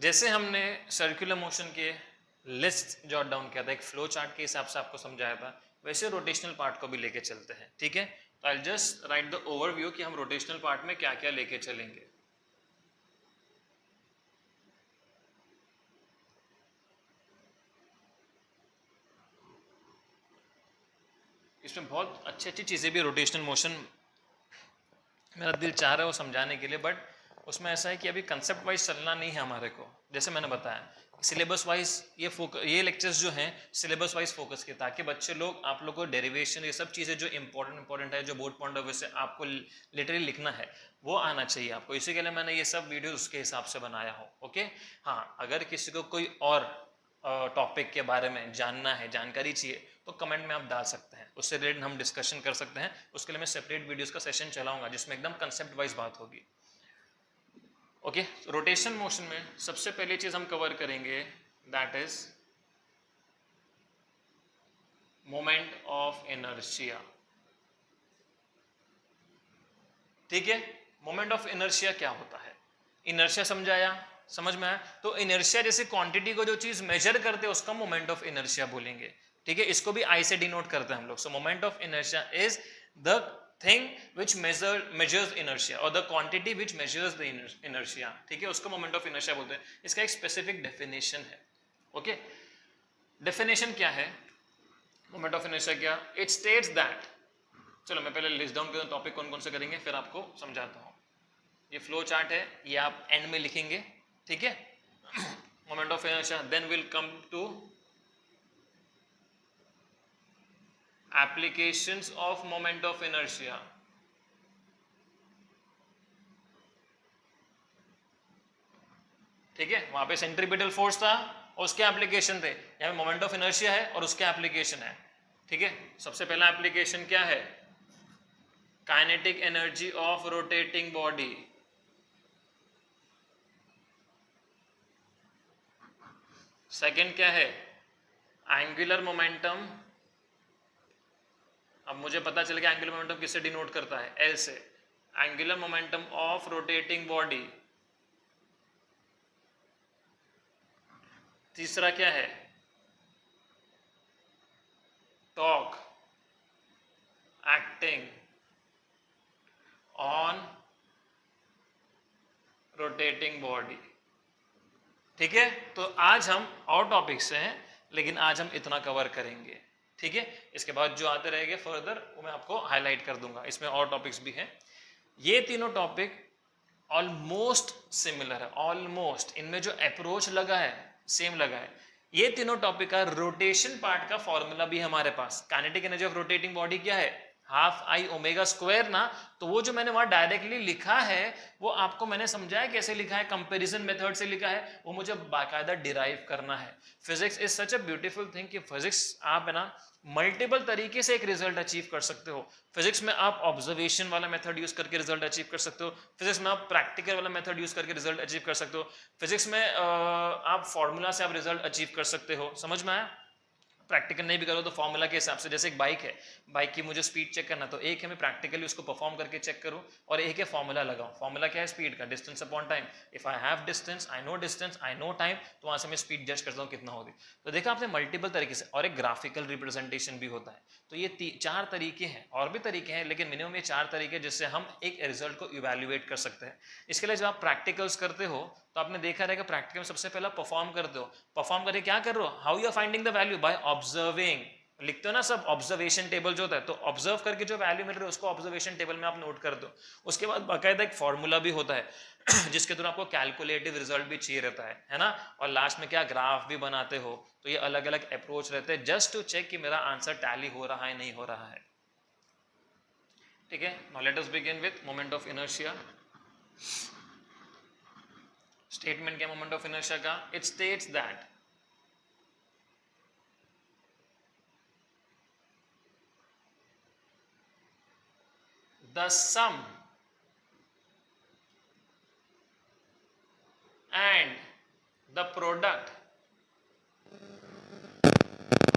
जैसे हमने circular motion के लिस्ट जॉट डाउन किया था, एक फ्लो चार्ट के हिसाब से आपको समझाया था, वैसे रोटेशनल पार्ट को भी लेके चलते हैं, ठीक है। तो I just right the overview कि हम रोटेशनल पार्ट में क्या क्या लेके चलेंगे। इसमें बहुत अच्छी अच्छी चीज़ें भी रोटेशनल मोशन, मेरा दिल चाह रहा है वो समझाने के लिए, बट उसमें ऐसा है कि अभी कंसेप्ट वाइज चलना नहीं है हमारे को। जैसे मैंने बताया सिलेबस वाइज ये लेक्चर्स जो हैं सिलेबस वाइज फोकस किए, ताकि बच्चे लोग आप लोग को डेरिवेशन ये सब चीज़ें जो इंपॉर्टेंट है, जो बोर्ड पॉइंट ऑफ व्यू से आपको लिटरली लिखना है, वो आना चाहिए आपको। इसी के लिए मैंने ये सब वीडियो उसके हिसाब से बनाया हो, ओके। हाँ, अगर किसी को कोई और टॉपिक के बारे में जानना है, जानकारी चाहिए, तो कमेंट में आप डाल सकते हैं, उससे रिलेटेड हम डिस्कशन कर सकते हैं। उसके लिए मैं सेपरेट वीडियोस का सेशन चलाऊंगा जिसमें एकदम कंसेप्ट वाइज बात होगी, ओके। रोटेशन मोशन में सबसे पहली चीज हम कवर करेंगे, that is moment of inertia, ठीक है। मोमेंट ऑफ इनर्शिया क्या होता है? इनर्शिया समझाया, समझ में आया? तो इनर्शिया जैसे क्वांटिटी को जो चीज मेजर करते हैं उसका मोमेंट ऑफ इनर्शिया बोलेंगे, ठीक है। इसको भी आई से डिनोट करते हैं हम लोग। So moment of inertia is the thing which measures inertia और the quantity which measures the inertia, ठीक है। उसको मोमेंट ऑफ इनर्शिया बोलते हैं। इसका एक स्पेसिफिक डेफिनेशन है, ओके। डेफिनेशन क्या है मोमेंट ऑफ इनर्शिया? क्या इट स्टेट्स दैट, चलो मैं पहले लिस्ट डाउन करता हूं टॉपिक कौन कौन से करेंगे, फिर आपको समझाता हूं। ये फ्लो चार्ट है, ये आप एंड में लिखेंगे, ठीक है। Moment of inertia, then will come to applications of moment of inertia, ठीक है। वहां पे सेंट्रीपिटल फोर्स था और उसके एप्लीकेशन थे, यहाँ पे मोमेंट ऑफ इनर्शिया है और उसके एप्लीकेशन है, ठीक है। सबसे पहला एप्लीकेशन क्या है? Kinetic energy of rotating body, second क्या है? Angular momentum. अब मुझे पता चल गया एंगुलर मोमेंटम किससे डिनोट करता है? एल से। Angular momentum of rotating body. तीसरा क्या है? Torque acting on rotating body, ठीक है। तो आज हम और टॉपिक से हैं, लेकिन आज हम इतना कवर करेंगे, ठीक है। इसके बाद जो आते रहेंगे फर्दर वो मैं आपको हाईलाइट कर दूंगा, इसमें और टॉपिक्स भी हैं। ये तीनों टॉपिक ऑलमोस्ट सिमिलर है, ऑलमोस्ट इनमें जो अप्रोच लगा है सेम लगा है। ये तीनों टॉपिक का रोटेशन पार्ट का फॉर्मूला भी है हमारे पास। Kinetic energy of rotating body क्या है? हाफ आई ओमेगा स्क्वायर ना। तो वो जो मैंने वहां डायरेक्टली लिखा है वो आपको मैंने समझाया कैसे लिखा है, कंपैरिजन मेथड से लिखा है, वो मुझे बाकायदा डिराइव करना है। Physics is such a beautiful thing कि फिजिक्स आप है ना मल्टीपल तरीके से एक रिजल्ट अचीव कर सकते हो। फिजिक्स में आप ऑब्जर्वेशन वाला मेथड यूज करके रिजल्ट अचीव कर सकते हो, फिजिक्स में आप प्रैक्टिकल वाला मेथड यूज करके रिजल्ट अचीव कर सकते हो, फिजिक्स में आप फॉर्मूला से आप रिजल्ट अचीव कर सकते हो, समझ में आया? प्रैक्टिकल नहीं भी करो तो फॉर्मूला के हिसाब से। जैसे एक बाइक है, बाइक की मुझे स्पीड चेक करना, तो एक है मैं प्रैक्टिकली उसको परफॉर्म करके चेक करूं, और एक है फॉर्मूला लगाऊं। फॉर्मूला क्या है? स्पीड का, distance upon time. If I have distance, I know time, तो वहां से मैं स्पीड जज करता हूं कितना होगी। तो देखा आपने मल्टीपल तरीके से, और एक ग्राफिकल रिप्रेजेंटेशन भी होता है। तो ये चार तरीके हैं, और भी तरीके हैं लेकिन मिनिमम ये चार तरीके जिससे हम एक रिजल्ट को इवेल्युएट कर सकते हैं। इसके लिए जब आप प्रैक्टिकल्स करते हो तो आपने देखा रहेगा प्रैक्टिकल में सबसे पहला परफॉर्म करते हो। परफॉर्म करके क्या कर रहे हो? How you are finding the value? By observing. लिखते हो ना सब, ऑब्जर्वेशन टेबल जो होता है, तो ऑब्जर्व करके जो वैल्यू मिल रही है उसको ऑब्जर्वेशन टेबल में आप नोट कर दो। उसके बाद बाकायदा एक फॉर्मूला भी होता है जिसके द्वारा आपको कैलकुलेटिव रिजल्ट भी चाहिए रहता है ना। और लास्ट में क्या, ग्राफ भी बनाते हो। तो ये अलग अलग अप्रोच रहते हैं जस्ट टू चेक कि मेरा आंसर टैली हो रहा है नहीं हो रहा है, ठीक है। Now let us begin with moment of inertia. Statement क्या मोमेंट ऑफ इनर्शिया का? It states that the sum and the product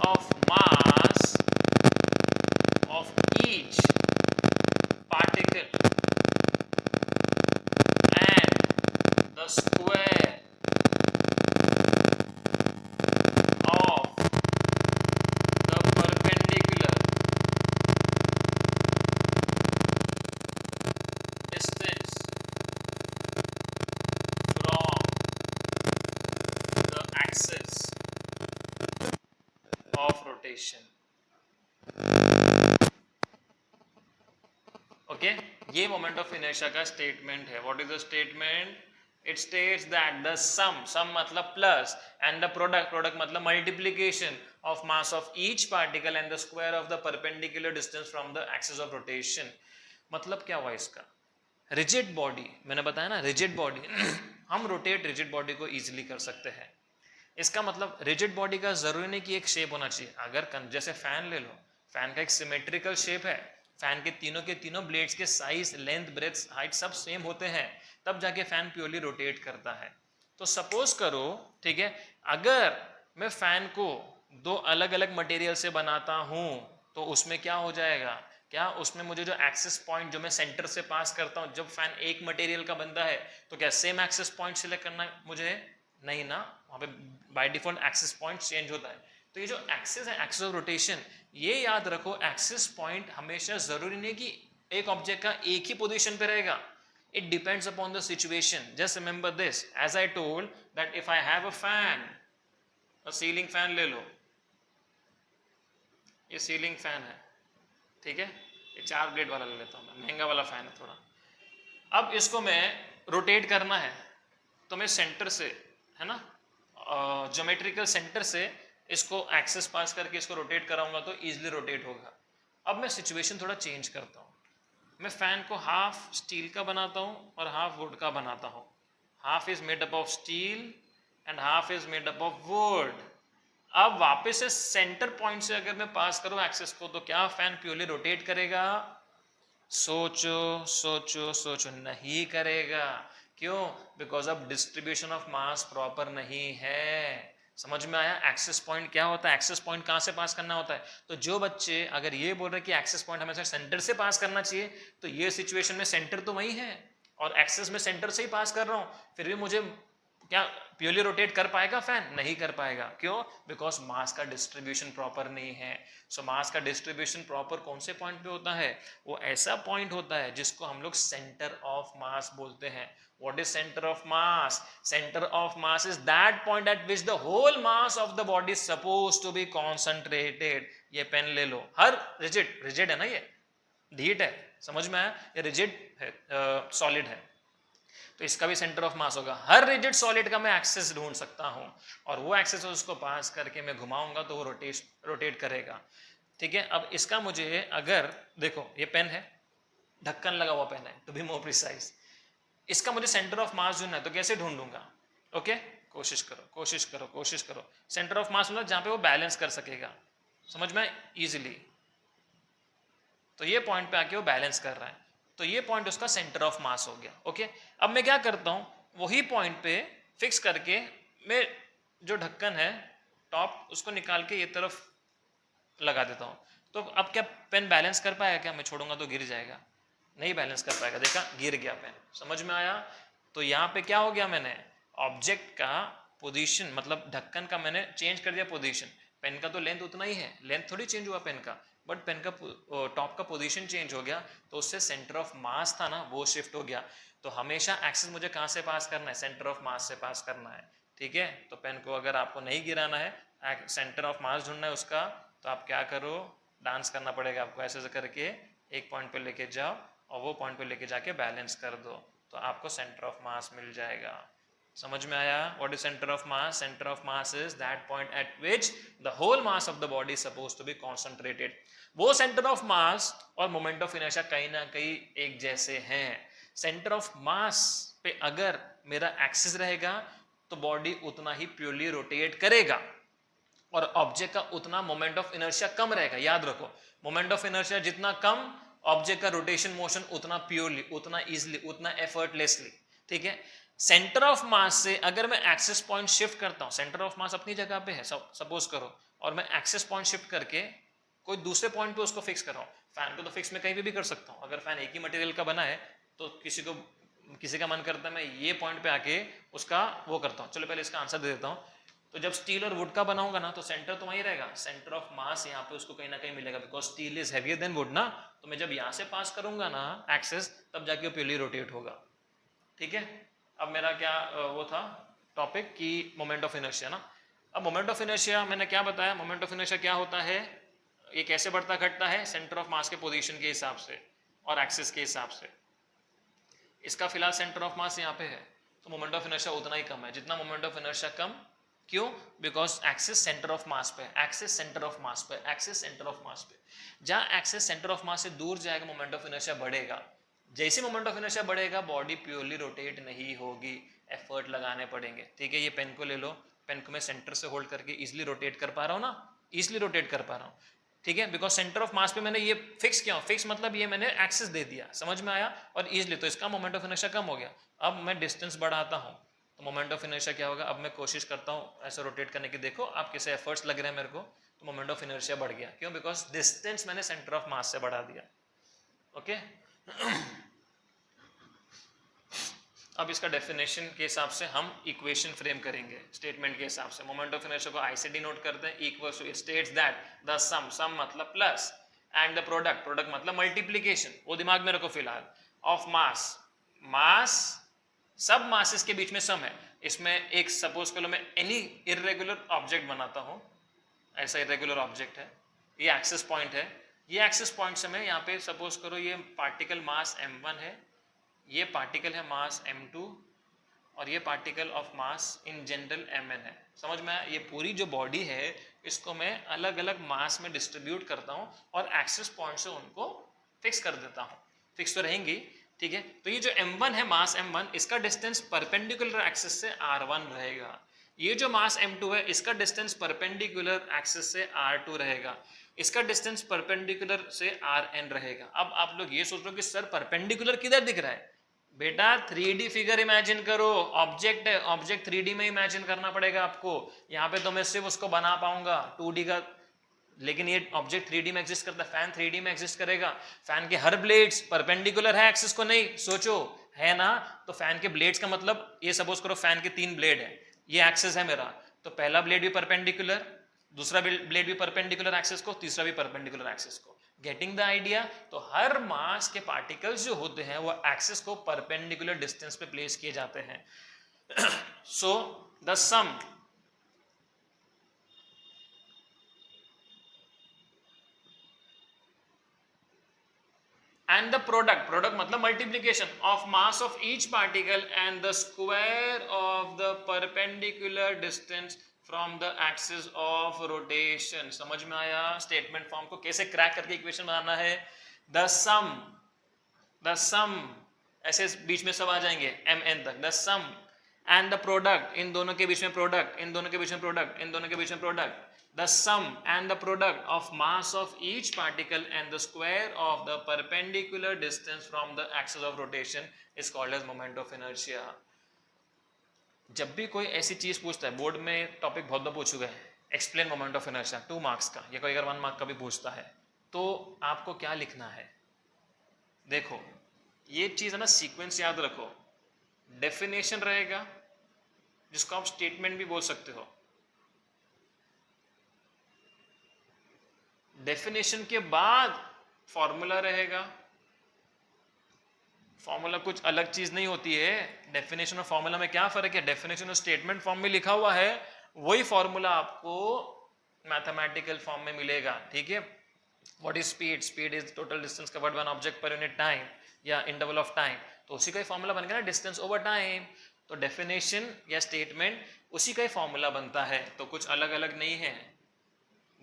of mass of each particle and the square axis of rotation. Okay, ये moment of inertia का statement है। What is the statement? It states that the sum मतलब plus, and the product मतलब multiplication of mass of each particle and the square of the perpendicular distance from the axis of rotation. मतलब क्या हुआ इसका? Rigid body, मैंने बताया ना rigid body हम रोटेट रिजिड बॉडी को इजीली कर सकते हैं। इसका मतलब रिजिड बॉडी का जरूरी नहीं कि एक शेप होना चाहिए। अगर जैसे फैन ले लो, फैन का एक सिमेट्रिकल शेप है, फैन के तीनों ब्लेड्स के साइज, लेंथ, ब्रेथ, हाइट सब सेम होते हैं, तब जाके फैन प्योरली रोटेट करता है। तो सपोज करो, ठीक है, अगर मैं फैन को दो अलग अलग मटेरियल से बनाता हूं तो उसमें क्या हो जाएगा? क्या उसमें मुझे जो एक्सेस पॉइंट जो मैं सेंटर से पास करता हूं, जब फैन एक मटेरियल का बनता है तो क्या सेम एक्सेस पॉइंट सिलेक्ट करना मुझे? नहीं ना, वहां पे by default access point change होता है। तो ये जो एक्सेस है, एक्सेस ऑफ रोटेशन, ये याद रखो, एक्सेस पॉइंट हमेशा जरूरी नहीं कि एक ऑब्जेक्ट का एक ही पोजीशन पे रहेगा। It depends upon the situation. Just remember this, as I told that if I have a fan, a ceiling fan ले लो, ये सीलिंग फैन है, ठीक है, ये 4 ब्लेड वाला ले लेता हूँ मैं, महंगा वाला फैन है थोड़ा। अब इसको मैं रोटेट करना है तो मैं सेंटर से, है ना, ज्योमेट्रिकल सेंटर से इसको एक्सेस पास करके इसको रोटेट कराऊंगा तो इजीली रोटेट होगा। अब मैं सिचुएशन थोड़ा चेंज करता हूँ, मैं फैन को हाफ स्टील का बनाता हूँ और हाफ वुड का बनाता हूँ। Half is made up of steel and half is made up of would. अब वापस से सेंटर पॉइंट से अगर मैं पास करूँ एक्सेस को तो क्या फैन प्योरली रोटेट करेगा? सोचो सोचो सोचो, नहीं करेगा। क्यों? बिकॉज अब डिस्ट्रीब्यूशन ऑफ मास प्रॉपर नहीं है। समझ में आया? एक्सेस पॉइंट क्या होता है? एक्सेस पॉइंट कहां से पास करना होता है? तो जो बच्चे अगर ये बोल रहे कि एक्सेस पॉइंट हमेशा सेंटर से पास करना चाहिए, तो ये सिचुएशन में सेंटर तो वही है और एक्सेस में सेंटर से ही पास कर रहा हूं, फिर भी मुझे क्या प्योरली रोटेट कर पाएगा फैन? नहीं कर पाएगा। क्यों? बिकॉज मास का डिस्ट्रीब्यूशन प्रॉपर नहीं है। सो मास का डिस्ट्रीब्यूशन प्रॉपर कौन से पॉइंट पे होता है? वो ऐसा पॉइंट होता है जिसको हम लोग सेंटर ऑफ मास बोलते हैं। What is center of mass? Center of mass is that point at which the whole mass of the body is supposed to be concentrated. ये पेन ले लो, हर रिजिड है ना, ये ढीठ है, समझ में आया? ये रिजिड है, सॉलिड है, तो इसका भी सेंटर ऑफ मास होगा। हर रिजिड सॉलिड का मैं एक्सेस ढूंढ सकता हूं और वो एक्सेस उसको पास करके मैं घुमाऊंगा तो वो रोटेट करेगा। ठीक है, अब इसका मुझे अगर देखो, ये पेन है, ढक्कन लगा हुआ पेन है, टू बी मोर प्रिसाइज, इसका मुझे सेंटर ऑफ मास ढूंढना है तो कैसे ढूंढूंगा? ओके, कोशिश करो कोशिश करो कोशिश करो। सेंटर ऑफ मास मतलब जहां पे वो बैलेंस कर सकेगा, समझ में इजीली। तो ये पॉइंट पे आके वो बैलेंस कर रहा है, तो ये पॉइंट उसका सेंटर ऑफ मास हो गया। ओके, अब मैं क्या करता हूं, वही पॉइंट पे फिक्स करके मैं जो ढक्कन है टॉप, उसको निकाल के ये तरफ लगा देता हूं। तो अब क्या पेन बैलेंस कर पाएगा? क्या मैं छोड़ूंगा तो गिर जाएगा? नहीं बैलेंस कर पाएगा। देखा, गिर गया पेन। समझ में आया? तो यहाँ पे क्या हो गया, मैंने ऑब्जेक्ट का पोजीशन मतलब ढक्कन का मैंने चेंज कर दिया पोजीशन। पेन का तो लेंथ उतना ही है, लेंथ थोड़ी चेंज हुआ पेन का, बट पेन का टॉप का पोजीशन चेंज हो गया, तो उससे सेंटर ऑफ मास था ना, वो शिफ्ट हो गया। तो हमेशा एक्सेस मुझे कहाँ से पास करना है? सेंटर ऑफ मास से पास करना है। ठीक है, तो पेन को अगर आपको नहीं गिराना है, सेंटर ऑफ मास ढूंढना है उसका, तो आप क्या करो, डांस करना पड़ेगा आपको, ऐसे करके एक पॉइंट पे लेके जाओ और वो पॉइंट पे लेके जाके बैलेंस कर दो, तो आपको सेंटर ऑफ मास मिल जाएगा। समझ में आया? What is centre of mass? Centre of mass is that point at which the whole mass of the body is supposed to be concentrated. वो सेंटर ऑफ मास और मोमेंट ऑफ इनर्शिया कहीं ना कहीं एक जैसे हैं। सेंटर ऑफ मास पे अगर मेरा एक्सिस रहेगा तो बॉडी उतना ही प्योरली रोटेट करेगा और ऑब्जेक्ट का उतना मोमेंट ऑफ इनर्शिया कम रहेगा। याद रखो, मोमेंट ऑफ इनर्शिया जितना कम, ऑब्जेक्ट का रोटेशन मोशन उतना प्योरली, उतना इजीली, उतना एफर्टलेसली। ठीक है, सेंटर ऑफ मास से अगर मैं एक्सेस पॉइंट शिफ्ट करता हूं, सेंटर ऑफ मास अपनी जगह पे है सपोज करो, और मैं एक्सेस पॉइंट शिफ्ट करके कोई दूसरे पॉइंट पे उसको फिक्स कर रहा हूं। फैन को तो फिक्स मैं कहीं भी कर सकता हूं। अगर फैन एक ही मटेरियल का बना है तो किसी का मन करता है मैं ये पॉइंट पे आके उसका वो करता हूँ। चलो पहले इसका आंसर दे देता हूँ। तो जब स्टील और वुड का बनाऊंगा ना, तो सेंटर तो वहीं रहेगा, सेंटर ऑफ मास यहाँ पे उसको कहीं ना कहीं मिलेगा, because steel is heavier than would ना। तो मैं जब यहाँ से पास करूंगा ना एक्सेस, तब जाके वो प्योरली रोटेट होगा। ठीक है, अब मेरा क्या वो था टॉपिक की मोमेंट ऑफ इनर्शिया ना। अब मोमेंट ऑफ इनर्शिया मैंने क्या बताया, मोमेंट ऑफ इनर्शिया क्या होता है, ये कैसे बढ़ता घटता है, सेंटर ऑफ मास के पोजीशन के हिसाब से और एक्सिस के हिसाब से। इसका फिलहाल सेंटर ऑफ मास यहाँ पे है, तो मोमेंट ऑफ इनर्शिया उतना ही कम है जितना मोमेंट ऑफ इनर्शिया कम, क्यों, बिकॉज एक्सिस सेंटर ऑफ मास पे, एक्सिस सेंटर ऑफ मास पे, एक्सिस सेंटर ऑफ मास पे। जहाँ एक्सिस सेंटर ऑफ मास से दूर जाएगा मोमेंट ऑफ इनर्शिया बढ़ेगा। जैसे मोमेंट ऑफ इनर्शिया बढ़ेगा बॉडी प्योरली रोटेट नहीं होगी, एफर्ट लगाने पड़ेंगे। ठीक है, ये पेन को ले लो, पेन को मैं सेंटर से होल्ड करके इजिली रोटेट कर पा रहा हूँ ना, इजिली रोटेट कर पा रहा हूँ। ठीक है, बिकॉज सेंटर ऑफ मास पे मैंने ये फिक्स किया, फिक्स मतलब ये मैंने एक्सिस दे दिया, समझ में आया, और इजिली, तो इसका मोमेंट ऑफ इनर्शिया कम हो गया। अब मैं डिस्टेंस बढ़ाता हूँ तो मोमेंट ऑफ इनर्शिया क्या होगा, अब मैं कोशिश करता हूँ ऐसे रोटेट करने की, देखो आप कैसे एफर्ट्स लग रहे हैं मेरे को, तो मोमेंट ऑफ इनर्शिया बढ़ गया, क्यों, बिकॉज डिस्टेंस मैंने सेंटर ऑफ मास से बढ़ा दिया। ओके अब इसका डेफिनेशन के हिसाब से हम इक्वेशन फ्रेम करेंगे स्टेटमेंट के हिसाब से। मोमेंट ऑफ इनर्शिया को आई से डिनोट करते हैं, equals to, it states that the sum, sum मतलब plus, and the product, product मतलब मल्टीप्लिकेशन, वो दिमाग में रखो फिलहाल, ऑफ मास, मास सब मासेस के बीच में सम है। इसमें एक सपोज करो मैं एनी इरेगुलर ऑब्जेक्ट बनाता हूं, ऐसा इरेगुलर ऑब्जेक्ट है, ये एक्सिस पॉइंट है, ये एक्सिस पॉइंट से मैं यहाँ पे सपोज करो ये पार्टिकल मास m1 है, ये पार्टिकल है मास m2, और ये particle of mass in general mn है। समझ में आया, ये पूरी जो बॉडी है इसको मैं अलग अलग मास में डिस्ट्रीब्यूट करता हूँ और एक्सिस पॉइंट से उनको फिक्स कर देता हूँ, फिक्स तो रहेंगी। ठीक है, तो ये जो m1 है, मास m1, इसका डिस्टेंस परपेंडिकुलर एक्सिस से r1 रहेगा। ये जो मास m2 है इसका डिस्टेंस परपेंडिकुलर एक्सिस से r2 रहेगा, इसका डिस्टेंस परपेंडिकुलर से rn रहेगा। अब आप लोग ये सोच रहे हो कि सर परपेंडिकुलर किधर दिख रहा है, बेटा 3D फिगर इमेजिन करो, ऑब्जेक्ट है, ऑब्जेक्ट 3D में इमेजिन करना पड़ेगा आपको। यहाँ पे तो मैं सिर्फ उसको बना पाऊंगा 2D का, लेकिन ये ऑब्जेक्ट 3D में एग्जिस्ट करता है, फैन 3D में एग्जिस्ट करेगा, फैन के हर ब्लेड्स परपेंडिकुलर है एक्सिस को, नहीं सोचो है ना, तो फैन के ब्लेड्स का मतलब ये सपोज करो फैन के 3 ब्लेड है, ये एक्सिस है मेरा, तो पहला ब्लेड भी परपेंडिकुलर, दूसरा ब्लेड भी परपेंडिकुलर एक्सिस को, तीसरा भी परपेंडिकुलर एक्सिस को। गेटिंग द आइडिया, तो हर मास के पार्टिकल्स जो होते हैं वो एक्सिस को परपेंडिकुलर डिस्टेंस पे प्लेस किए जाते हैं। So the sum and the product, product मतलब multiplication of mass of each particle and the square of the perpendicular distance from the axis of rotation। समझ में आया स्टेटमेंट फॉर्म को कैसे क्रैक करके इक्वेशन बनाना है। the sum ऐसे बीच में सब आ जाएंगे mn तक, the sum and the product, इन दोनों के बीच में प्रोडक्ट, इन दोनों के बीच में प्रोडक्ट, इन दोनों के बीच में product, the sum and the product of mass of each particle and the square of the perpendicular distance from the axis of rotation is called as moment of inertia। जब भी कोई ऐसी चीज पूछता है, बोर्ड में टॉपिक बहुत बार पूछ चुका है, explain moment of inertia 2 marks का, या कोई अगर 1 मार्क का भी पूछता है तो आपको क्या लिखना है। देखो ये चीज है ना, सीक्वेंस याद रखो, डेफिनेशन रहेगा जिसको आप स्टेटमेंट भी बोल सकते हो, डेफिनेशन के बाद फॉर्मूला रहेगा। फॉर्मूला कुछ अलग चीज नहीं होती है, डेफिनेशन और फॉर्मूला में क्या फर्क है, डेफिनेशन और स्टेटमेंट फॉर्म में लिखा हुआ है वही फॉर्मूला आपको मैथमेटिकल फॉर्म में मिलेगा। ठीक है, what is speed, speed is total distance covered by an object per unit time या इंटरवल ऑफ टाइम, तो उसी का ही फॉर्मूला बन गया ना, डिस्टेंस ओवर टाइम। तो डेफिनेशन या स्टेटमेंट उसी का ही फॉर्मूला बनता है, तो कुछ अलग अलग नहीं है।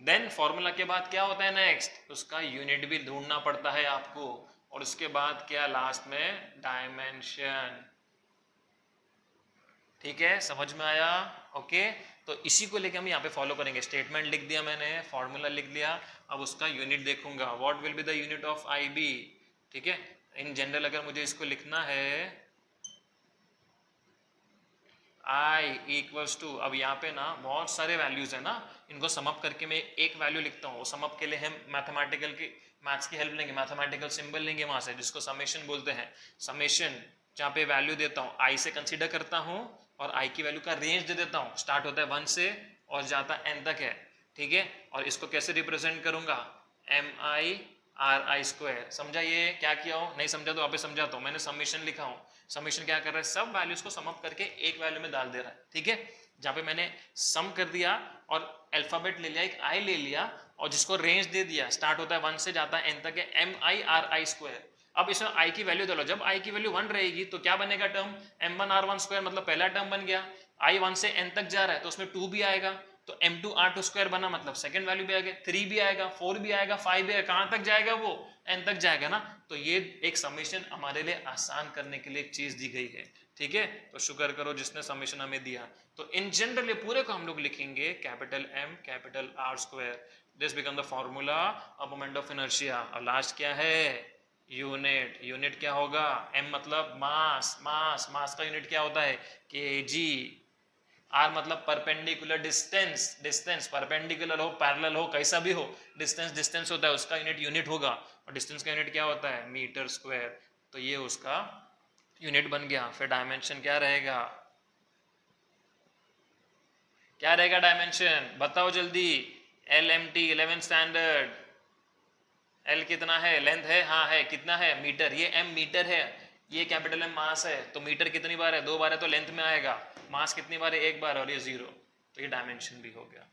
देन फॉर्मूला के बाद क्या होता है नेक्स्ट, उसका यूनिट भी ढूंढना पड़ता है आपको, और उसके बाद क्या लास्ट में डायमेंशन। ठीक है, समझ में आया। ओके, तो इसी को लेके हम यहाँ पे फॉलो करेंगे। स्टेटमेंट लिख दिया मैंने, फॉर्मूला लिख दिया, अब उसका यूनिट देखूंगा, what will be the unit of I B. ठीक है, इन जनरल अगर मुझे इसको लिखना है I इक्वल्स टू, अब यहाँ पे ना बहुत सारे वैल्यूज है ना, इनको समअप करके मैं एक वैल्यू लिखता हूँ। समअप के लिए हम मैथमेटिकल की, मैथ्स की हेल्प लेंगे, मैथमेटिकल सिंबल लेंगे वहां से, जिसको समेशन बोलते हैं। समेशन जहाँ पे वैल्यू देता हूँ I से कंसीडर करता हूँ और I की वैल्यू का रेंज दे देता हूँ, स्टार्ट होता है 1 से और जाता है n तक है। ठीक है, और इसको कैसे रिप्रेजेंट करूंगा, mi ri स्क्वायर। समझा ये क्या किया हो, नहीं समझा तो वापस समझाता हूँ। मैंने समेशन लिखा हूँ, समेशन क्या कर रहा है, सब वैल्यूज को सम अप करके एक वैल्यू में डाल दे रहा है। ठीक है, जहाँ पे मैंने सम कर दिया और अल्फाबेट ले लिया, एक आई ले लिया और जिसको रेंज दे दिया, स्टार्ट होता है 1 से जाता है n तक है MIRI²। अब इसमें i की वैल्यू डालो, जब i की वैल्यू 1 रहेगी तो क्या बनेगा टर्म, M1R1², मतलब पहला टर्म बन गया। i 1 से n तक जा रहा है तो उसमें 2 भी आएगा, तो M2R2² बना, मतलब सेकंड वैल्यू भी आएगा, 3 भी आएगा, 4 भी आएगा, 5 भी आएगा, कहां तक जाएगा वो, n तक जाएगा ना। तो ये एक समेशन हमारे लिए आसान करने के लिए एक चीज दी गई है, ठीक है। तो शुक्र करो जिसने समेशन हमें दिया। तो इन जनरल ये पूरे को हम लोग लिखेंगे capital M capital R², this become the formula of moment of inertia. और लास्ट क्या है, यूनिट। यूनिट क्या होगा, M मतलब मास, मास का यूनिट क्या होता है, kg। R मतलब परपेंडिकुलर डिस्टेंस, डिस्टेंस परपेंडिकुलर हो पैरेलल हो कैसा भी हो, डिस्टेंस डिस्टेंस होता है, उसका यूनिट होगा। और डिस्टेंस का यूनिट क्या होता है, मीटर स्क्वायर। तो ये उसका यूनिट बन गया। फिर डायमेंशन क्या रहेगा, क्या रहेगा डायमेंशन, बताओ जल्दी। LMT 11th स्टैंडर्ड, L कितना है, लेंथ है, हाँ है, कितना है, मीटर। ये M मीटर है, ये कैपिटल M मास है, तो मीटर कितनी बार है, 2 बार है, तो लेंथ में आएगा। मास कितनी बार है, 1 बार, और ये 0, तो ये डायमेंशन भी हो गया।